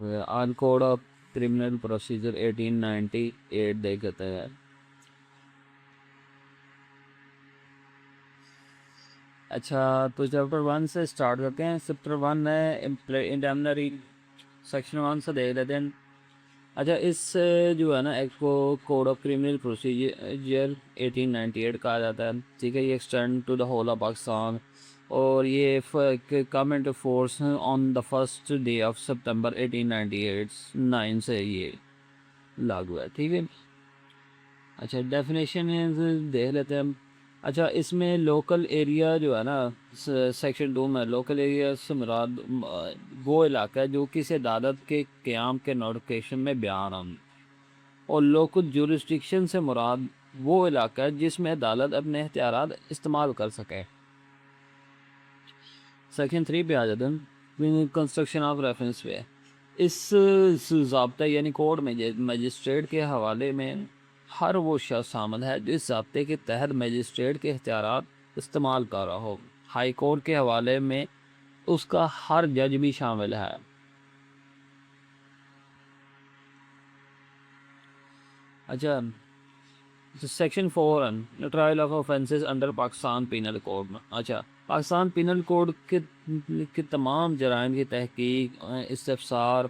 On code of criminal procedure 1898 دیکھتے ہیں. اچھا تو چیپٹر 1 سے اسٹارٹ کرتے ہیں. چیپٹر 1 ہے انڈیمنری. سیکشن 1 سے دیکھ لیتے ہیں. اچھا اس سے جو ہے نا ایک کو کوڈ آف کرمنل پروسیجر 1898 کہا جاتا ہے. ٹھیک ہے, یہ extend to the whole of Pakistan اور یہ come into force on the first day of September 1898 سے یہ لاگو ہے. ٹھیک ہے. اچھا ڈیفینیشن دیکھ لیتے ہیں ہم. اچھا اس میں لوکل ایریا جو ہے نا سیکشن 2 میں لوکل ایریا سے مراد وہ علاقہ ہے جو کسی عدالت کے قیام کے نوٹیفکیشن میں بیان ہم, اور لوکل جورسڈکشن سے مراد وہ علاقہ ہے جس میں عدالت اپنے اختیارات استعمال کر سکے. سیکشن 3 پہ آ جاتے ہیں کنسٹرکشن آف ریفرنس پہ. اس ضابطہ یعنی کوڈ میں مجسٹریٹ کے حوالے میں ہر وہ شخص شامل ہے جو اس ضابطے کے تحت مجسٹریٹ کے اختیارات استعمال کر رہا ہو. ہائی کورٹ کے حوالے میں اس کا ہر جج بھی شامل ہے. اچھا section 4 trial of offences under Pakistan penal code میں. اچھا پاکستان پینل کوڈ کے تمام جرائم کی تحقیق, استفسار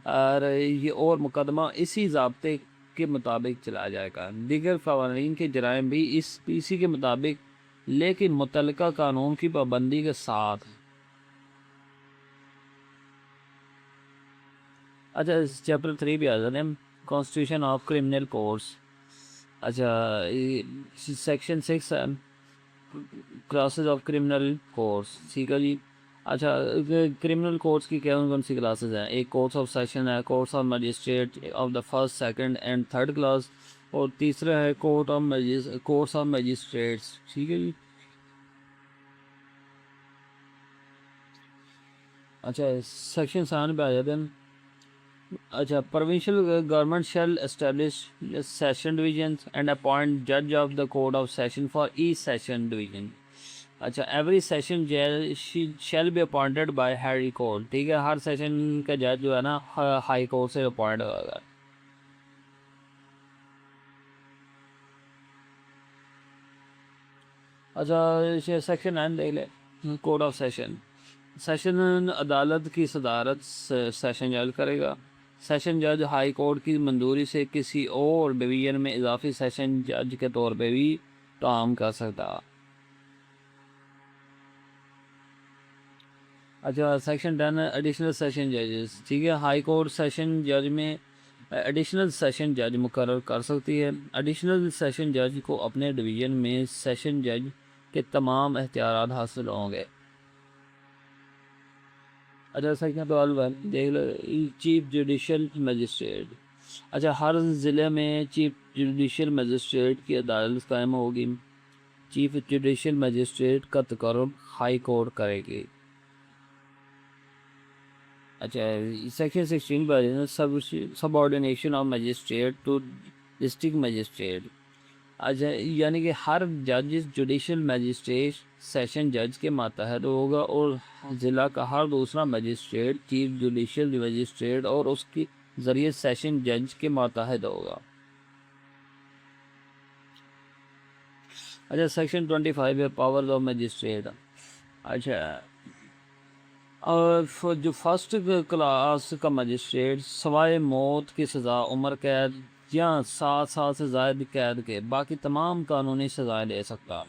اور مقدمہ اسی ضابطے کے مطابق چلایا جائے گا. دیگر قوانین کے جرائم بھی اسی کے مطابق لیکن متعلقہ قانون کی پابندی کے ساتھ. اچھا چیپٹر 3 بھی آ جاتے ہیں کانسٹیٹیوشن آف کرمنل کوڈس. اچھا سیکشن 6 ہے کلاسز آف کرمنل کورس. ٹھیک ہے جی. اچھا کرمنل کورس کی کون سی کلاسز ہیں؟ ایک کورس آف سیشن ہے, course of magistrate of the first second and third class, اور تیسرا ہے کورس آف مجسٹریٹس. ٹھیک ہے جی. اچھا سیکشن 7 پہ آ جاتے ہیں. اچھا provincial government shall establish session division and appoint جج of the code of session for each session division. اچھا ایوری سیشن جج shall be appointed by high court. ٹھیک ہے, ہر سیشن کا جج جو ہے نا ہائی کورٹ سے اپوائنٹ ہوگا. اچھا سیکشن 9 دیکھ لے کوڈ آف سیشن. سیشن عدالت کی صدارت سیشن جج کرے گا. سیشن جج ہائی کورٹ کی منظوری سے کسی اور ڈویژن میں اضافی سیشن جج کے طور پہ بھی کام کر سکتا. اچھا سیکشن 10 ایڈیشنل سیشن ججز. ٹھیک ہے, ہائی کورٹ سیشن جج میں ایڈیشنل سیشن جج مقرر کر سکتی ہے. ایڈیشنل سیشن جج کو اپنے ڈویژن میں سیشن جج کے تمام اختیارات حاصل ہوں گے. اچھا سیکشن 12 دیکھ لو چیف جوڈیشل مجسٹریٹ. اچھا ہر ضلع میں چیف جوڈیشل مجسٹریٹ کی عدالت قائم ہوگی. چیف جوڈیشل مجسٹریٹ کا تقرر ہائی کورٹ کرے گی. اچھا سیکشن 16 پر subordination of magistrate to district magistrate. اچھا یعنی کہ ہر جج جوڈیشل مجسٹریٹ سیشن جج کے ماتحت ہوگا اور ضلع کا ہر دوسرا مجسٹریٹ چیف جوڈیشل مجسٹریٹ اور اس کے ذریعے سیشن جج کے ماتحت ہوگا. اچھا سیکشن 25 ہے پاورز آف مجسٹریٹ. اچھا اور جو فرسٹ کلاس کا مجسٹریٹ سوائے موت کی سزا, عمر قید یا 7 سال سے زائد قید کے باقی تمام قانونی سزائیں لے سکتا.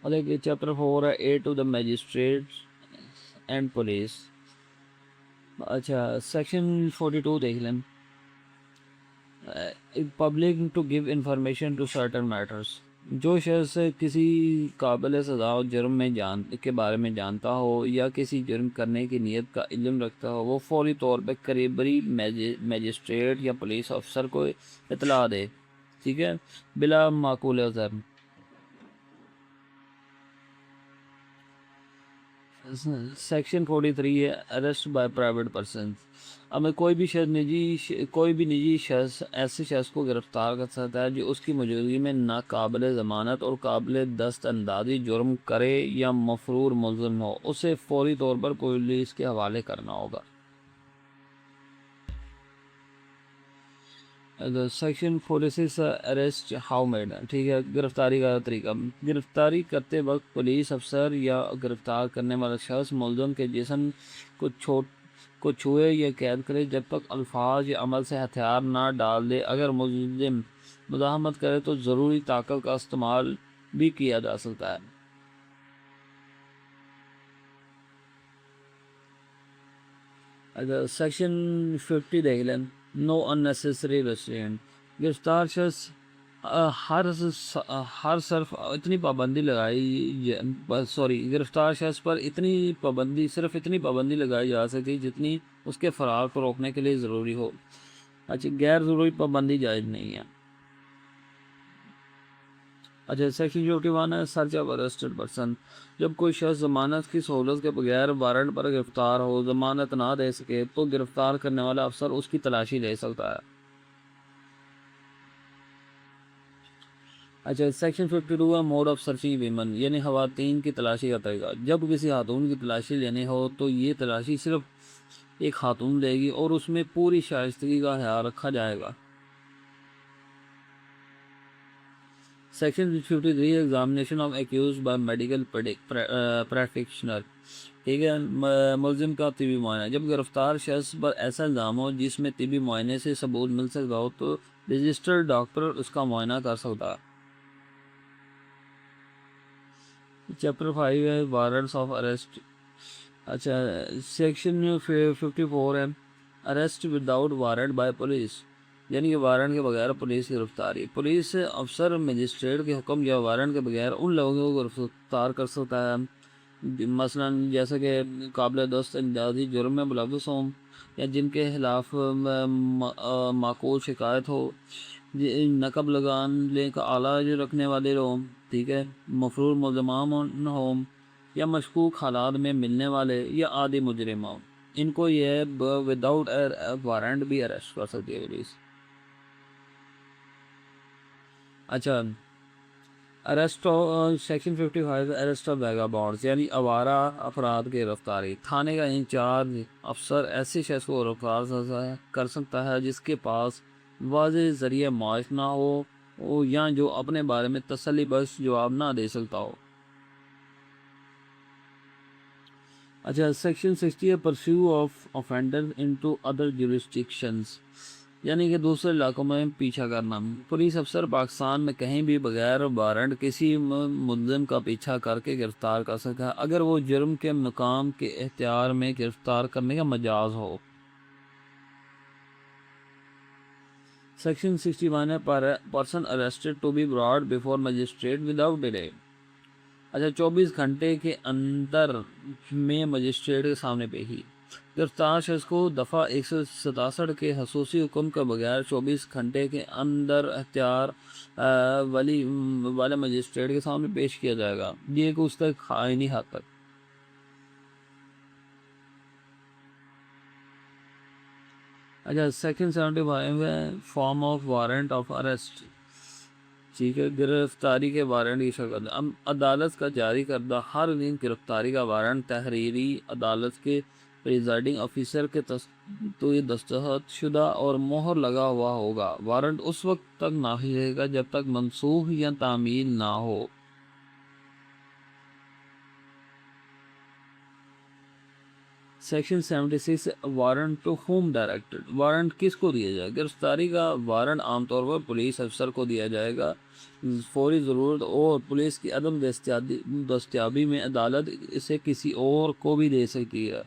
اور ایک چیپٹر 4 ہے aid to the magistrate and police. اچھا سیکشن 42 دیکھ لیں public to give information to certain matters. جو شخص کسی قابل سزا جرم میں کے بارے میں جانتا ہو یا کسی جرم کرنے کی نیت کا علم رکھتا ہو وہ فوری طور پہ قریبی مجسٹریٹ یا پولیس افسر کو اطلاع دے. ٹھیک ہے, بلا معقول عذر. سیکشن 43 ہے اریسٹ بائی پرائیویٹ پرسن. اب میں کوئی بھی نجی شخص ایسے شخص کو گرفتار کر سکتا ہے جو اس کی موجودگی میں ناقابل ضمانت اور قابل دست اندازی جرم کرے یا مفرور ملزم ہو. اسے فوری طور پر پولیس کے حوالے کرنا ہوگا. Section 46 arrest how made. ٹھیک ہے. گرفتاری کا طریقہ. گرفتاری کرتے وقت پولیس افسر یا گرفتار کرنے والا شخص ملزم کے جسم کو چھوئے یا قید کرے جب تک الفاظ یا عمل سے ہتھیار نہ ڈال دے. اگر ملزم مزاحمت کرے تو ضروری طاقت کا استعمال بھی کیا جا سکتا ہے. اگر سیکشن 50 دیکھ لیں. نو اننیسیسری ریسٹرینٹ. گرفتار شخص گرفتار شخص پر صرف اتنی پابندی لگائی جا سکتی جتنی اس کے فرار کو روکنے کے لیے ضروری ہو. اچھا. غیر ضروری پابندی جائز نہیں ہے. اچھا. سیکشن 51 ہے سرچ آف ارسٹڈ پرسن. جب کوئی شخص ضمانت کی سہولت کے بغیر وارنٹ پر گرفتار ہو، ضمانت نہ دے سکے تو گرفتار کرنے والا افسر اس کی تلاشی لے سکتا ہے. اچھا. سیکشن 52 ہے موڈ آف سرچنگ ویمن، یعنی خواتین کی تلاشی کا طریقہ. جب کسی خاتون کی تلاشی لینی ہو تو یہ تلاشی صرف ایک خاتون لے گی اور اس میں پوری شائستگی کا خیال رکھا جائے گا. Section 53 examination of accused by medical practitioner. ٹھیک ہے. ملزم کا طبی معائنہ. جب گرفتار شخص پر ایسا الزام ہو جس میں طبی معائنے سے ثبوت مل سکتا ہو تو رجسٹرڈ ڈاکٹر اس کا معائنہ کر سکتا ہے. چیپٹر 5 ہے وارنٹس آف اریسٹ. اچھا. سیکشن 54 ہے arrest without warrant by police, یعنی کہ وارنٹ کے بغیر پولیس کی گرفتاری. پولیس افسر مجسٹریٹ کے حکم یا وارنٹ کے بغیر ان لوگوں کو گرفتار کر سکتا ہے مثلا جیسے کہ قابل دست اندازی جرم میں ملوث ہوں یا جن کے خلاف معقول شکایت ہو، نقب لگانے کا آلہ جو رکھنے والے ہوں، ٹھیک ہے، مفرور ملزمان ہوں یا مشکوک حالات میں ملنے والے یا عادی مجرم ہوں. ان کو یہ وداؤٹ وارنٹ بھی اریسٹ کر سکتی ہے پولیس. اچھا. اریسٹ سیکشن 55 اریسٹ آف ویگابونڈز، یعنی آوارہ افراد کی گرفتاری. تھانے کا انچارج افسر ایسے شخص کو گرفتار کر سکتا ہے جس کے پاس واضح ذریعہ معاش نہ ہو یا جو اپنے بارے میں تسلی بخش جواب نہ دے سکتا ہو. اچھا. سیکشن 60 ہے پرسیو آف آفینڈر انٹو ادر جورسڈکشنز، یعنی کہ دوسرے علاقوں میں پیچھا کرنا. پولیس افسر پاکستان میں کہیں بھی بغیر وارنٹ کسی ملزم کا پیچھا کر کے گرفتار کر سکتا ہے اگر وہ جرم کے مقام کے اختیار میں گرفتار کرنے کا مجاز ہو. سیکشن 61 ہے person arrested to be brought before magistrate without delay. اچھا. 24 گھنٹے کے اندر میں مجسٹریٹ کے سامنے پیشی. گرفتار شخص کو دفعہ 167 کے خصوصی حکم کے بغیر 24 گھنٹے کے اندر اختیار والے مجسٹریٹ کے سامنے پیش کیا جائے گا، یہ کہ اس تک آئینی حد تک. اچھا. سیکشن 75 ہے form of warrant of arrest. ٹھیک ہے. گرفتاری کے وارنٹ کی شکل. عدالت کا جاری کردہ ہر دن گرفتاری کا وارنٹ تحریری عدالت کے پریزائڈنگ آفیسر کے دستخط شدہ اور مہر لگا ہوا ہوگا. وارنٹ اس وقت تک نافذ رہے گا جب تک منسوخ یا تعمیل نہ ہو. Section 76 warrant to whom directed. Warrant کس کو دیا جائے؟ گرفتاری کا وارنٹ عام طور پر پولیس افسر کو دیا جائے گا. فوری ضرورت اور پولیس کی عدم دستیابی میں عدالت اسے کسی اور کو بھی دے سکتی ہے.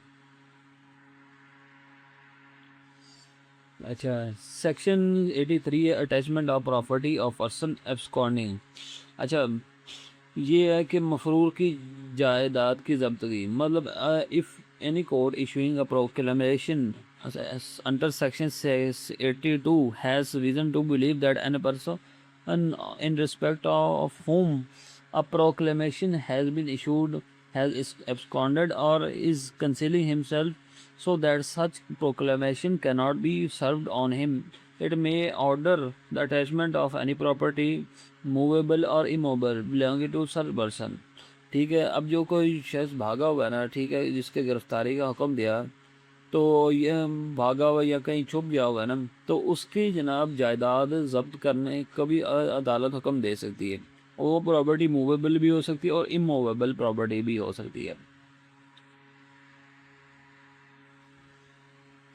اچھا. سیکشن 83 ہے attachment of property of person absconding. اچھا. یہ ہے کہ مفرور کی جائیداد کی ضبطگی. مطلب if any court issuing a proclamation under section 82 has reason to believe that any person in respect of whom a proclamation has been issued has absconded or is concealing himself so that such proclamation cannot be served on him. It may order the attachment of any property, movable or immovable, belonging to such person. ٹھیک ہے، اب جو کوئی شخص بھاگا ہوا ہے نا، ٹھیک ہے، جس کے گرفتاری کا حکم دیا، تو یہ بھاگا ہوا یا کہیں چھپ گیا ہوا ہے نا، تو اس کی جناب جائیداد ضبط کرنے کا بھی عدالت حکم دے سکتی ہے. وہ پراپرٹی موویبل بھی ہو سکتی ہے اور اموویبل پراپرٹی بھی ہو سکتی ہے.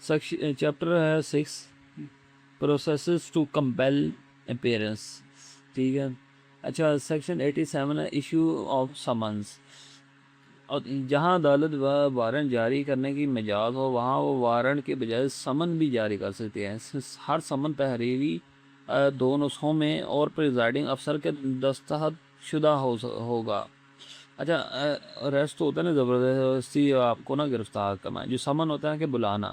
چیپٹر ہے 6 پروسیسز ٹو کمپیل اپیئرنس. ٹھیک ہے، اچھا سیکشن 87 ہے ایشو آف سمنس. اور جہاں عدالت وارنٹ جاری کرنے کی مجاز ہو وہاں وہ وارنٹ کے بجائے سمن بھی جاری کر سکتے ہیں. ہر سمن تحریری 2 نسخوں میں اور پریزائڈنگ افسر کے دستخط شدہ ہوگا. اچھا ریسٹ ہوتا ہے نا زبردستی آپ کو نا گرفتار کرنا، جو سمن ہوتا ہے کہ بلانا.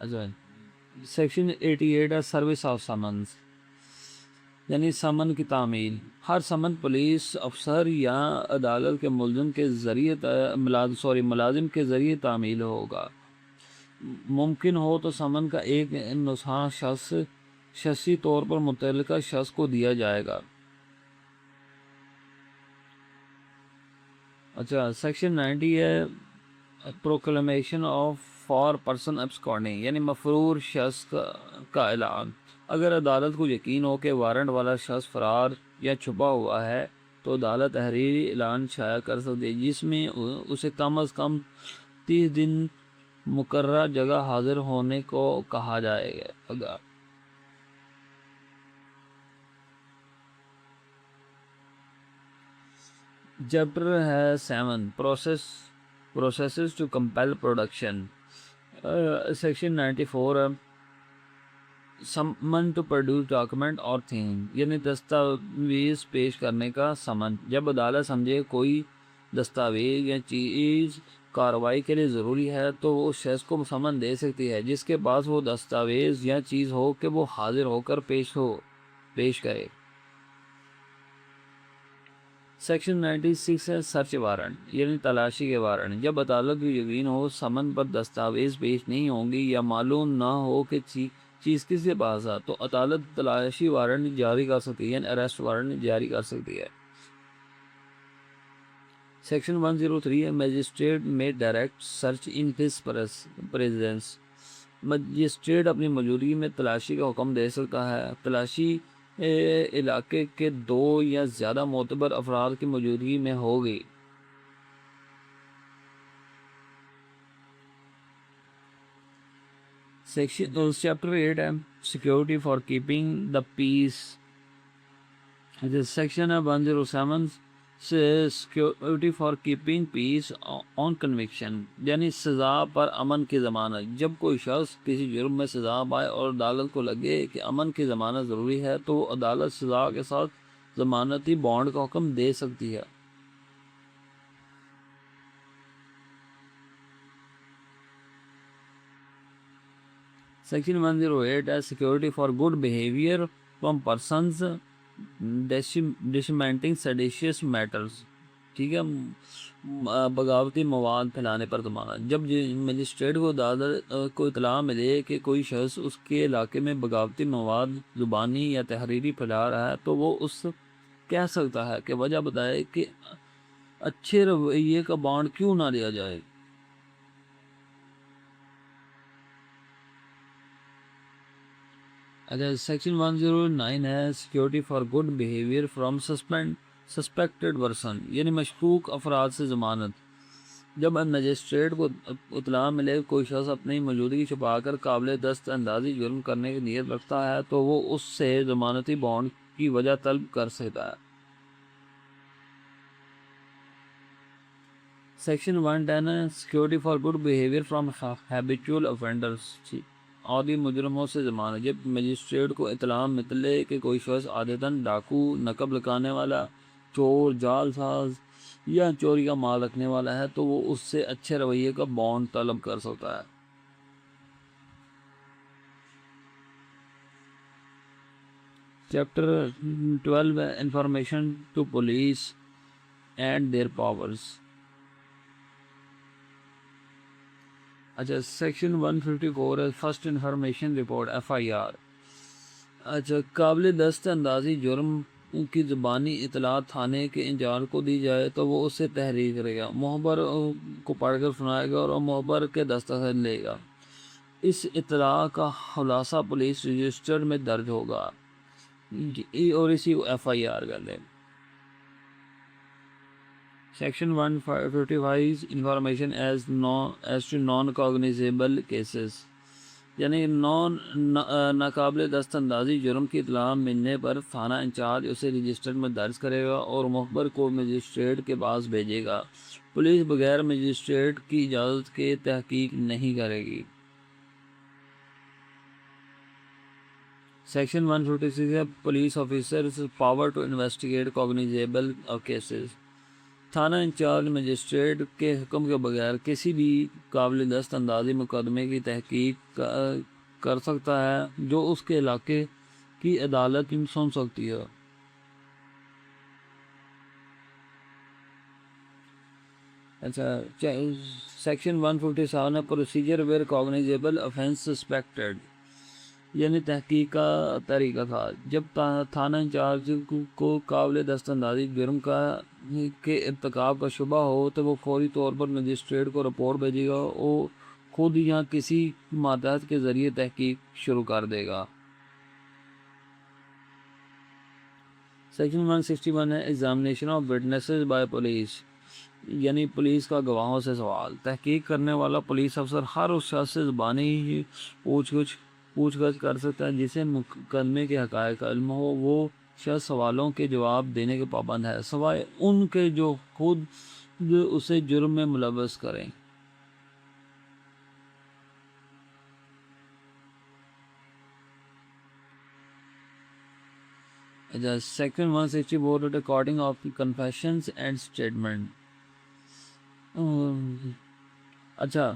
اچھا سیکشن 88 ہے سروس آف سمنس، یعنی سمن کی تعمیل. ہر سمن پولیس افسر یا عدالت کے ملزم کے ذریعے ملازم کے ذریعے تعمیل ہوگا. ممکن ہو تو سمن کا ایک نسخہ شخصی طور پر متعلقہ شخص کو دیا جائے گا. اچھا سیکشن 90 ہے پروکلیمیشن آف فار پرسن ابسکانڈنگ، یعنی مفرور شخص کا اعلان. اگر عدالت کو یقین ہو کہ وارنٹ والا شخص فرار یا چھپا ہوا ہے تو عدالت تحریری اعلان شائع کر سکتی ہے جس میں اسے کم از کم 30 دن مقررہ جگہ حاضر ہونے کو کہا جائے گا. چیپٹر ہے 7 processes to compel production. Section 94 summon to produce document or thing, یعنی دستاویز پیش کرنے کا سمن. جب عدالت سمجھے کوئی دستاویز یا چیز کارروائی کے لیے ضروری ہے تو وہ اس شخص کو سمن دے سکتی ہے جس کے پاس وہ دستاویز یا چیز ہو کہ وہ حاضر ہو کر پیش کرے. سیکشن 96 ہے سرچ وارنٹ، یعنی تلاشی کے وارنٹ. جب عدالت کو یقین ہو سمن پر دستاویز پیش نہیں ہوں گی یا معلوم نہ ہو کہ چیز کس کے پاس ہے تو عدالت تلاشی وارنٹ جاری کر سکتی ہے، یعنی اریسٹ وارنٹ جاری کر سکتی ہے. سیکشن 103 ہے میجسٹریٹ میں direct search in his presence. Magistrate اپنی موجودگی میں تلاشی کا حکم دے سکتا ہے. تلاشی علاقے کے 2 یا زیادہ معتبر افراد کی موجودگی میں ہوگی. سیکشن چیپٹر 8 ہے security for keeping the peace. Section ہے 107 security for keeping peace on conviction, یعنی سزا پر امن کی ضمانت. جب کوئی شخص کسی جرم میں سزا پائے اور عدالت کو لگے کہ امن کی ضمانت ضروری ہے تو عدالت سزا کے ساتھ ضمانتی بانڈ کا حکم دے سکتی ہے. سیکشن 108 ہے security for good behaviour from persons disseminating seditious matters. ٹھیک ہے، بغاوتی مواد پھیلانے پر ضمانت. جب مجسٹریٹ کو عدالت کو اطلاع ملے کہ کوئی شخص اس کے علاقے میں بغاوتی مواد زبانی یا تحریری پھیلا رہا ہے تو وہ اس کہہ سکتا ہے کہ وجہ بتائے کہ اچھے رویے کا بانڈ کیوں نہ لیا جائے. اگر سیکشن 109 ہے security for good behaviour from suspected person, یعنی مشکوک افراد سے ضمانت. جب مجسٹریٹ کو اطلاع ملے کوئی شخص اپنی موجودگی چھپا کر قابل دست اندازی جرم کرنے کی نیت رکھتا ہے تو وہ اس سے ضمانتی بانڈ کی وجہ طلب کر سکتا ہے. سیکشن 110 ہے security for good behaviour from habitual offenders, عادی مجرموں سے ضمانت. جب مجسٹریٹ کو اطلاع ملے کہ کوئی شخص عادتاً ڈاکو، نقب لگانے والا، چور، جعل ساز یا چوری کا مال رکھنے والا ہے تو وہ اس سے اچھے رویے کا بانڈ طلب کر سکتا ہے. Chapter 12 information to police and their powers. اچھا سیکشن 154 ہے فرسٹ انفارمیشن رپورٹ FIR. اچھا قابل دست اندازی جرم کی زبانی اطلاع تھانے کے انچارج کو دی جائے تو وہ اس سے تحریر کرے گا، مخبر کو پڑھ کر سنائے گا اور مخبر کے دستخط لے گا. اس اطلاع کا خلاصہ پولیس رجسٹر میں درج ہوگا اور اسی کو FIR کر دیں. Section 155 information as to non cognizable cases, یعنی ناقابل دست اندازی جرم کی اطلاع ملنے پر تھانہ انچارج اسے رجسٹر میں درج کرے گا اور مخبر کو مجسٹریٹ کے پاس بھیجے گا. پولیس بغیر مجسٹریٹ کی اجازت کے تحقیق نہیں کرے گی. سیکشن 156 ہے police officers power to investigate cognizable cases. تھانہ انچارج مجسٹریٹ کے حکم کے بغیر کسی بھی قابل دست اندازی مقدمے کی تحقیق کر سکتا ہے جو اس کے علاقے کی عدالت سن سکتی ہے. اچھا سیکشن 157 ہے پروسیجر ویئر کاگنیزیبل افینس سسپیکٹڈ، یعنی تحقیق کا طریقہ تھا. جب تھانہ انچارج کو قابل دست اندازی جرم کے ارتکاب کا شبہ ہو تو وہ فوری طور پر مجسٹریٹ کو رپورٹ بھیجے گا اور خود یا کسی ماتحت کے ذریعے تحقیق شروع کر دے گا. سیکشن 161 ہے examination of witnesses by police, یعنی پولیس کا گواہوں سے سوال. تحقیق کرنے والا پولیس افسر ہر اس شخص سے زبانی پوچھ گچھ کر سکتا ہے جسے مقدمے کے حقائق علم ہو. وہ شخص سوالوں کے جواب دینے کے پابند ہے سوائے ان کے جو خود اسے جرم میں ملوث کریں. Section 164 recording of confessions and statement. اچھا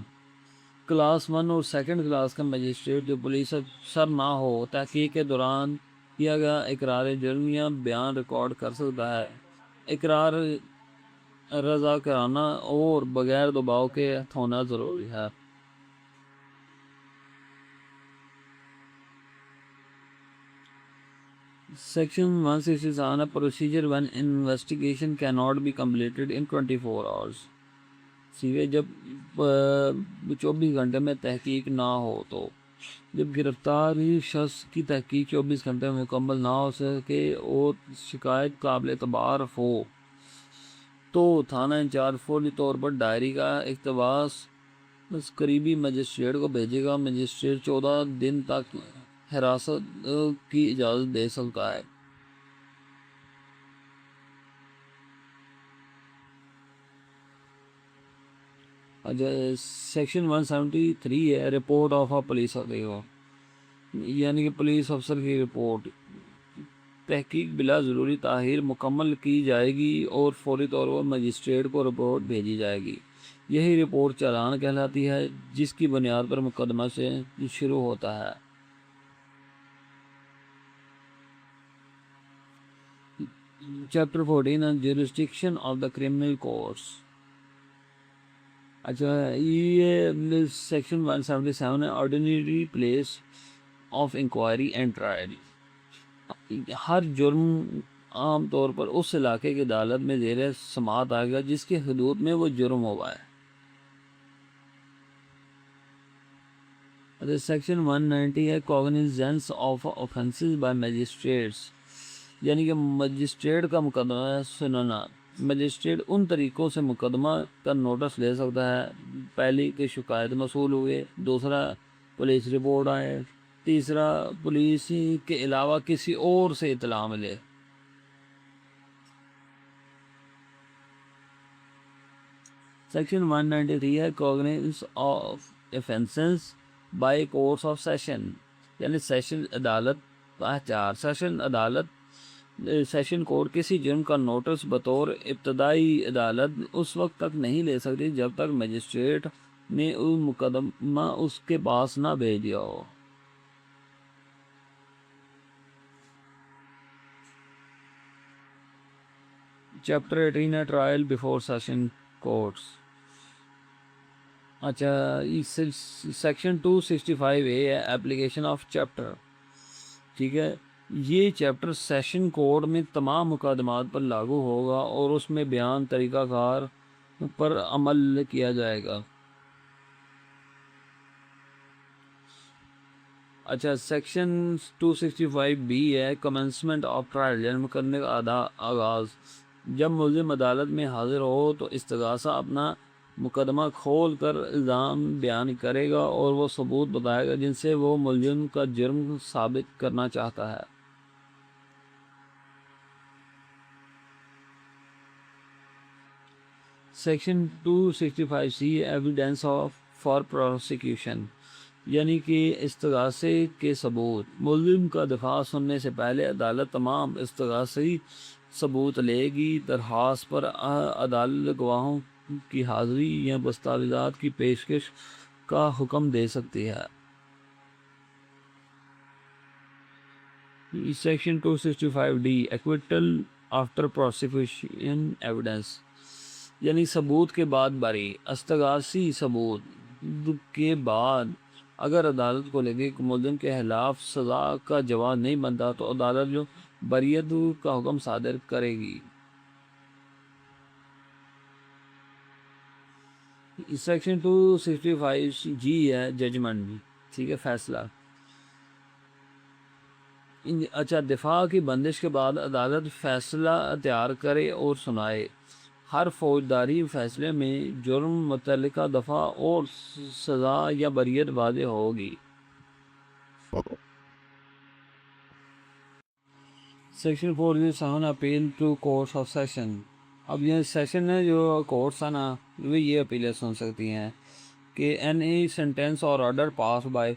کلاس 1 اور 2 کلاس کا مجسٹریٹ جو پولیس افسر نہ ہو تحقیق کے دوران کیا گیا اقرار جرم یا بیان ریکارڈ کر سکتا ہے. اقرار رضاکارانہ اور بغیر دباؤ کے ہونا ضروری ہے. سیکشن 167 ہے procedure when investigation cannot be completed in 24 hours. سیوے جب 24 گھنٹے میں تحقیق نہ ہو تو جب گرفتار شخص کی تحقیق 24 گھنٹے میں مکمل نہ ہو سکے اور شکایت قابل اعتبار ہو تو تھانہ انچارج فوری طور پر ڈائری کا اقتباس قریبی مجسٹریٹ کو بھیجے گا. مجسٹریٹ 14 دن تک حراست کی اجازت دے سکتا ہے. سیکشن 173 ہے رپورٹ آف اے پولیس افسر، یعنی کہ پولیس افسر کی رپورٹ. تحقیق بلا ضروری تاخیر مکمل کی جائے گی اور فوری طور پر مجسٹریٹ کو رپورٹ بھیجی جائے گی. یہی رپورٹ چالان کہلاتی ہے جس کی بنیاد پر مقدمہ سے شروع ہوتا ہے. Chapter 14 jurisdiction of the criminal courts. اچھا یہ سیکشن 177 ہے ordinary place of inquiry and trial. ہر جرم عام طور پر اس علاقے کی عدالت میں زیر سماعت آئے گا جس کے حدود میں وہ جرم ہوا ہے. سیکشن 190 ہے cognizance of offences by magistrates, یعنی کہ مجسٹریٹ کا مقدمہ سننا. مجسٹریٹ ان طریقوں سے مقدمہ کا نوٹس لے سکتا ہے: پہلی کہ شکایت موصول ہوئے، دوسرا پولیس رپورٹ آئے، تیسرا پولیس کے علاوہ کسی اور سے اطلاع ملے. سیکشن 193 ہے cognizance of offences by courts of session, یعنی سیشن عدالت. سیشن کورٹ کسی جرم کا نوٹس بطور ابتدائی عدالت اس وقت تک نہیں لے سکتی جب تک مجسٹریٹ نے مقدمہ اس کے پاس نہ بھیج دیا ہو. چیپٹر 18 ہے ٹرائل بیفور سیشن کورٹس. اچھا سیکشن 265 اے ہے ایپلیکیشن آف چیپٹر. ٹھیک ہے, یہ چیپٹر سیشن کوڈ میں تمام مقدمات پر لاگو ہوگا اور اس میں بیان طریقہ کار پر عمل کیا جائے گا. اچھا سیکشن 265 بی ہے کمنسمنٹ آف ٹرائل, جرم کرنے کا آغاز. جب ملزم عدالت میں حاضر ہو تو استغاثہ اپنا مقدمہ کھول کر الزام بیان کرے گا اور وہ ثبوت بتائے گا جن سے وہ ملزم کا جرم ثابت کرنا چاہتا ہے. Section 265 C evidence for prosecution, یعنی کہ استغاثے کے ثبوت. ملزم کا دفاع سننے سے پہلے عدالت تمام استغاثی ثبوت لے گی. درخواست پر عدالت گواہوں کی حاضری یا دستاویزات کی پیشکش کا حکم دے سکتی ہے. Section 265 D acquittal after prosecution evidence, یعنی ثبوت کے بعد بری. استغاثی ثبوت کے بعد اگر عدالت کو لگے کہ ملزم کے خلاف سزا کا جواز نہیں بنتا تو عدالت جو بریت کا حکم صادر کرے گی. سیکشن 265 جی ہے ججمنٹ. ٹھیک ہے, فیصلہ. اچھا دفاع کی بندش کے بعد عدالت فیصلہ تیار کرے اور سنائے. ہر فوجداری فیصلے میں جرم, متعلقہ دفعہ اور سزا یا بریت واضح ہوگی. Section 407 appeal to courts of session. اب یہ سیشن ہے جو کورٹس ہیں نا وہ یہ اپیلیں سن سکتی ہیں کہ any sentence or order passed by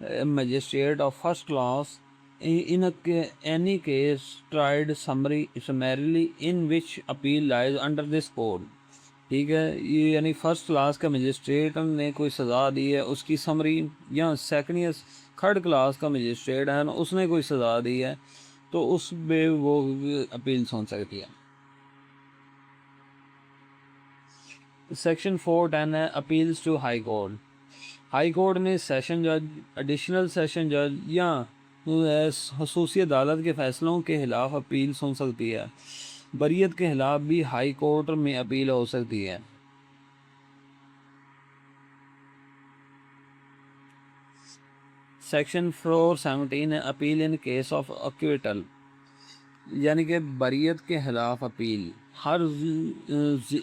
a magistrate of first class in any case tried summarily in which appeal lies under this code. ٹھیک ہے, یہ یعنی فرسٹ کلاس کا مجسٹریٹ نے کوئی سزا دی ہے اس کی سمری, یا سیکنڈ یا تھرڈ کلاس کا مجسٹریٹ ہے اس نے کوئی سزا دی ہے تو اس میں وہ اپیل سن سکتی ہے. سیکشن 410 ہے appeals to high court. High court میں سیشن جج, ایڈیشنل سیشن جج یا خصوصی عدالت کے فیصلوں کے خلاف اپیل سن سکتی ہے. بریت کے خلاف بھی ہائی کورٹ میں اپیل ہو سکتی ہے. سیکشن 417 ہے appeal in case of acquittal, یعنی کہ بریت کے خلاف اپیل. ہر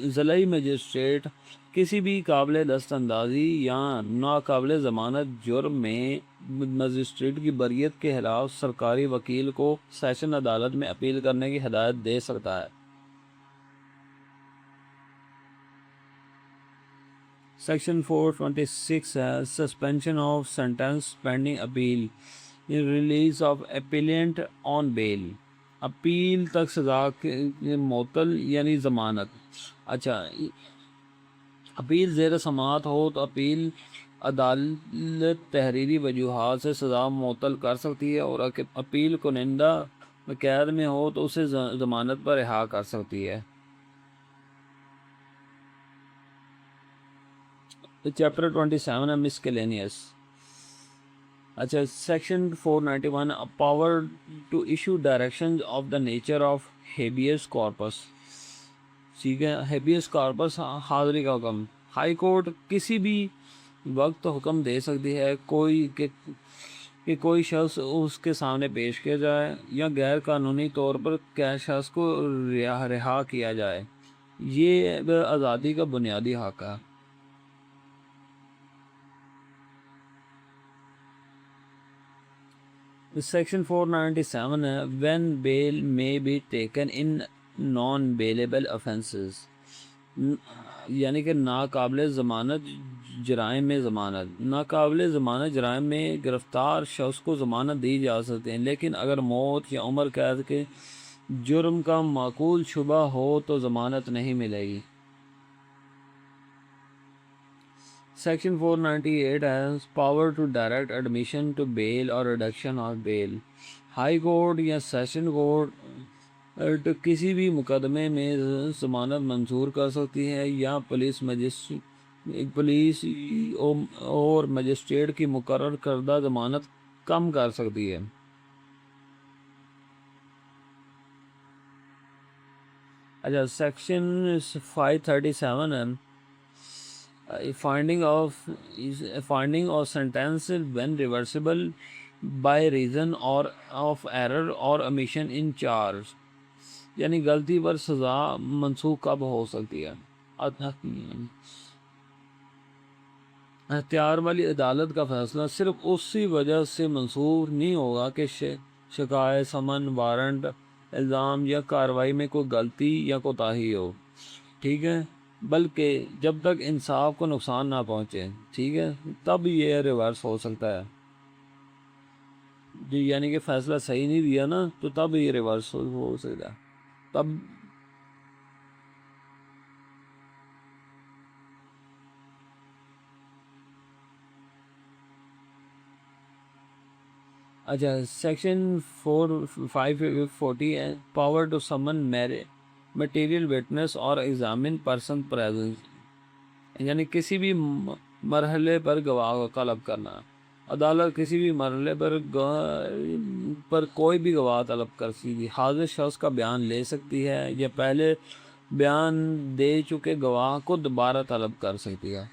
ضلعی مجسٹریٹ کسی بھی قابل دست اندازی یا ناقابل ضمانت جرم میں مجسٹریٹ کی بریت کے خلاف سرکاری وکیل کو سیشن عدالت میں اپیل کرنے کی ہدایت دے سکتا ہے. سیکشن 426 ہے suspension of sentence pending appeal, release of appellant on bail. Appeal تک سزا کے معطل یعنی ضمانت. اچھا اپیل زیر سماعت ہو تو اپیل عدالت تحریری وجوہات سے سزا معطل کر سکتی ہے, اور اپیل کنندہ قید میں ہو تو اسے ضمانت پر رہا کر سکتی ہے. چیپٹر 27 ہے مسکلینیس. اچھا section 491 power to issue direction of the nature of habeas corpus. ٹھیک ہے, ہیبیس کارپس حاضری کا حکم. ہائی کورٹ کسی بھی وقت حکم دے سکتی ہے کہ کوئی شخص اس کے سامنے پیش کیا جائے یا غیر قانونی طور پر کسی شخص کو رہا کیا جائے. یہ آزادی کا بنیادی حق ہے. سیکشن 497 ہے when bail may be taken in non-bailable offences, یعنی کہ ناقابل ضمانت جرائم میں ضمانت. ناقابل ضمانت جرائم میں گرفتار شخص کو ضمانت دی جا سکتی ہے, لیکن اگر موت یا عمر قید کے جرم کا معقول شبہ ہو تو ضمانت نہیں ملے گی. Section 498 has power to direct admission to bail or reduction of bail. High court یا سیشن کورٹ تو کسی بھی مقدمے میں ضمانت منظور کر سکتی ہے یا پولیس اور مجسٹریٹ کی مقرر کردہ ضمانت کم کر سکتی ہے۔ اچھا سیکشن 537 ہے finding or sentence when reversible by reason or of error or omission in charge، یعنی غلطی پر سزا منسوخ کب ہو سکتی ہے؟ اختیار والی عدالت کا فیصلہ صرف اسی وجہ سے منسوخ نہیں ہوگا کہ شکایت، سمن، وارنٹ، الزام یا کارروائی میں کوئی غلطی یا کوتاہی ہو، ٹھیک ہے، بلکہ جب تک انصاف کو نقصان نہ پہنچے، ٹھیک ہے، تب یہ ریورس ہو سکتا ہے جی، یعنی کہ فیصلہ صحیح نہیں دیا نا تو تب یہ ریورس ہو سکتا ہے تب۔ اچھا سیکشن 540 ہے پاور ٹو سمن میٹیریل وٹنس اور ایگزامن پرسن پریزنس، یعنی کسی بھی مرحلے پر گواہ کو طلب کرنا۔ عدالت کسی بھی مرحلے پر کوئی بھی گواہ طلب کر سکتی ہے، حاضر شخص کا بیان لے سکتی ہے یا پہلے بیان دے چکے گواہ کو دوبارہ طلب کر سکتی ہے۔